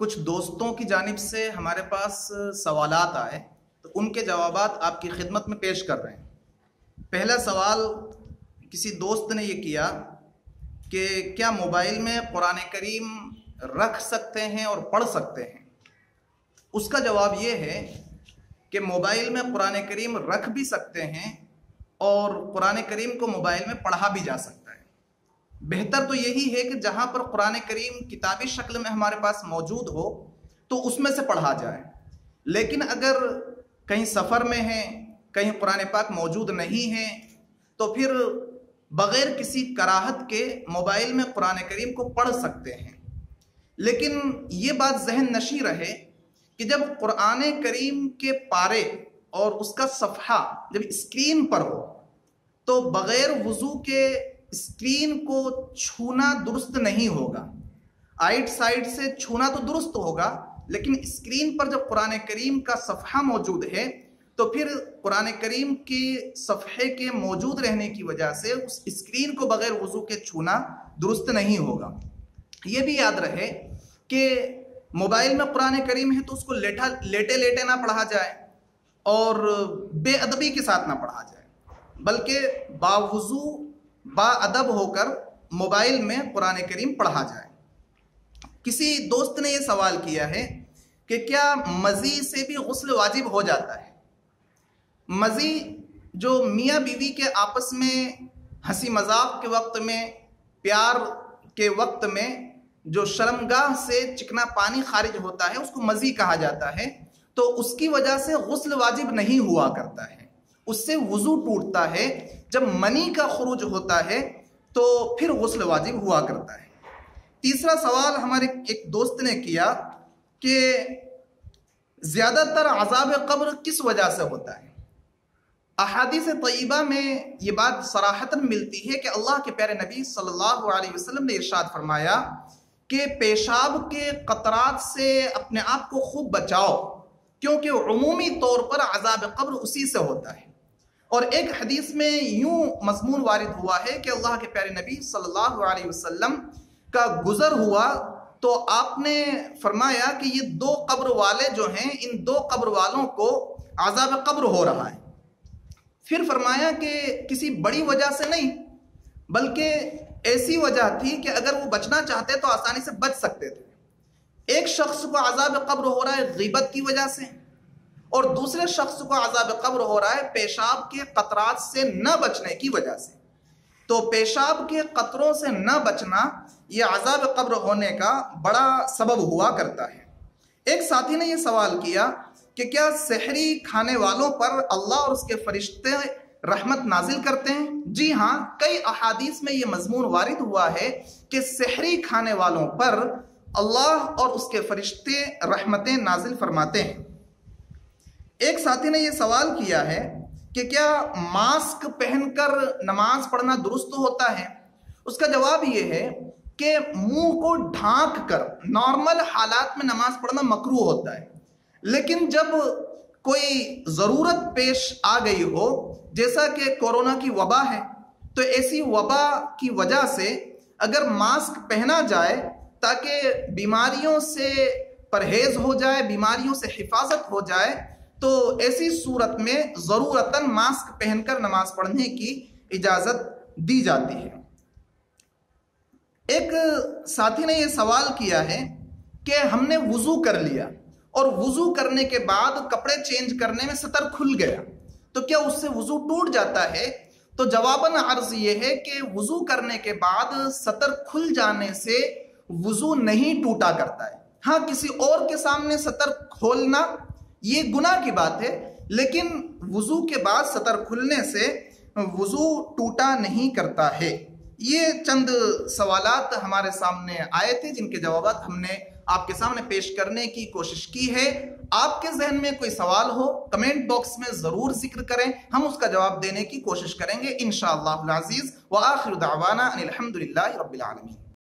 کچھ دوستوں کی جانب سے ہمارے پاس سوالات آئے تو ان کے جوابات آپ کی خدمت میں پیش کر رہے ہیں۔ پہلا سوال کسی دوست نے یہ کیا کہ کیا موبائل میں قرآن کریم رکھ سکتے ہیں اور پڑھ سکتے ہیں؟ اس کا جواب یہ ہے کہ موبائل میں قرآن کریم رکھ بھی سکتے ہیں اور قرآن کریم کو موبائل میں پڑھا بھی جا سکتا ہے۔ بہتر تو یہی ہے کہ جہاں پر قرآن کریم کتابی شکل میں ہمارے پاس موجود ہو تو اس میں سے پڑھا جائے، لیکن اگر کہیں سفر میں ہیں، کہیں قرآن پاک موجود نہیں ہے تو پھر بغیر کسی کراہت کے موبائل میں قرآن کریم کو پڑھ سکتے ہیں۔ لیکن یہ بات ذہن نشیں رہے کہ جب قرآن کریم کے پارے اور اس کا صفحہ جب اسکرین پر ہو تو بغیر وضو کے اسکرین کو چھونا درست نہیں ہوگا۔ آئٹ سائڈ سے چھونا تو درست ہوگا، لیکن اسکرین پر جب قرآن کریم کا صفحہ موجود ہے تو پھر قرآن کریم کے صفحے کے موجود رہنے کی وجہ سے اس اسکرین کو بغیر وضو کے چھونا درست نہیں ہوگا۔ یہ بھی یاد رہے کہ موبائل میں قرآن کریم ہے تو اس کو لیٹے لیٹے نہ پڑھا جائے اور بے ادبی کے ساتھ نہ پڑھا جائے، بلکہ باوضو با ادب ہو کر موبائل میں قرآن کریم پڑھا جائے۔ کسی دوست نے یہ سوال کیا ہے کہ کیا مزی سے بھی غسل واجب ہو جاتا ہے؟ مزی جو میاں بیوی کے آپس میں ہنسی مذاق کے وقت میں، پیار کے وقت میں جو شرمگاہ سے چکنا پانی خارج ہوتا ہے اس کو مزی کہا جاتا ہے، تو اس کی وجہ سے غسل واجب نہیں ہوا کرتا ہے، اس سے وضو ٹوٹتا ہے۔ جب منی کا خروج ہوتا ہے تو پھر غسل واجب ہوا کرتا ہے۔ تیسرا سوال ہمارے ایک دوست نے کیا کہ زیادہ تر عذاب قبر کس وجہ سے ہوتا ہے؟ احادیث طیبہ میں یہ بات صراحتاً ملتی ہے کہ اللہ کے پیارے نبی صلی اللہ علیہ وسلم نے ارشاد فرمایا کہ پیشاب کے قطرات سے اپنے آپ کو خوب بچاؤ، کیونکہ عمومی طور پر عذاب قبر اسی سے ہوتا ہے۔ اور ایک حدیث میں یوں مضمون وارد ہوا ہے کہ اللہ کے پیارے نبی صلی اللہ علیہ وسلم کا گزر ہوا تو آپ نے فرمایا کہ یہ دو قبر والے جو ہیں، ان دو قبر والوں کو عذاب قبر ہو رہا ہے۔ پھر فرمایا کہ کسی بڑی وجہ سے نہیں، بلکہ ایسی وجہ تھی کہ اگر وہ بچنا چاہتے تو آسانی سے بچ سکتے تھے۔ ایک شخص کو عذاب قبر ہو رہا ہے غیبت کی وجہ سے، اور دوسرے شخص کو عذاب قبر ہو رہا ہے پیشاب کے قطرات سے نہ بچنے کی وجہ سے۔ تو پیشاب کے قطروں سے نہ بچنا یہ عذاب قبر ہونے کا بڑا سبب ہوا کرتا ہے۔ ایک ساتھی نے یہ سوال کیا کہ کیا سحری کھانے والوں پر اللہ اور اس کے فرشتے رحمت نازل کرتے ہیں؟ جی ہاں، کئی احادیث میں یہ مضمون وارد ہوا ہے کہ سحری کھانے والوں پر اللہ اور اس کے فرشتے رحمتیں نازل فرماتے ہیں۔ ایک ساتھی نے یہ سوال کیا ہے کہ کیا ماسک پہن کر نماز پڑھنا درست ہوتا ہے؟ اس کا جواب یہ ہے کہ منہ کو ڈھانک کر نارمل حالات میں نماز پڑھنا مکروہ ہوتا ہے، لیکن جب کوئی ضرورت پیش آ گئی ہو، جیسا کہ کورونا کی وبا ہے، تو ایسی وبا کی وجہ سے اگر ماسک پہنا جائے تاکہ بیماریوں سے پرہیز ہو جائے، بیماریوں سے حفاظت ہو جائے، تو ایسی صورت میں ضرورتاً ماسک پہن کر نماز پڑھنے کی اجازت دی جاتی ہے۔ ایک ساتھی نے یہ سوال کیا ہے کہ ہم نے وضو کر لیا اور وضو کرنے کے بعد کپڑے چینج کرنے میں سطر کھل گیا، تو کیا اس سے وضو ٹوٹ جاتا ہے؟ تو جواباً عرض یہ ہے کہ وضو کرنے کے بعد سطر کھل جانے سے وضو نہیں ٹوٹا کرتا ہے۔ ہاں، کسی اور کے سامنے سطر کھولنا یہ گناہ کی بات ہے، لیکن وضو کے بعد سطر کھلنے سے وضو ٹوٹا نہیں کرتا ہے۔ یہ چند سوالات ہمارے سامنے آئے تھے جن کے جوابات ہم نے آپ کے سامنے پیش کرنے کی کوشش کی ہے۔ آپ کے ذہن میں کوئی سوال ہو کمنٹ باکس میں ضرور ذکر کریں، ہم اس کا جواب دینے کی کوشش کریں گے انشاءاللہ العزیز۔ وآخر دعوانا ان الحمدللہ رب العالمین۔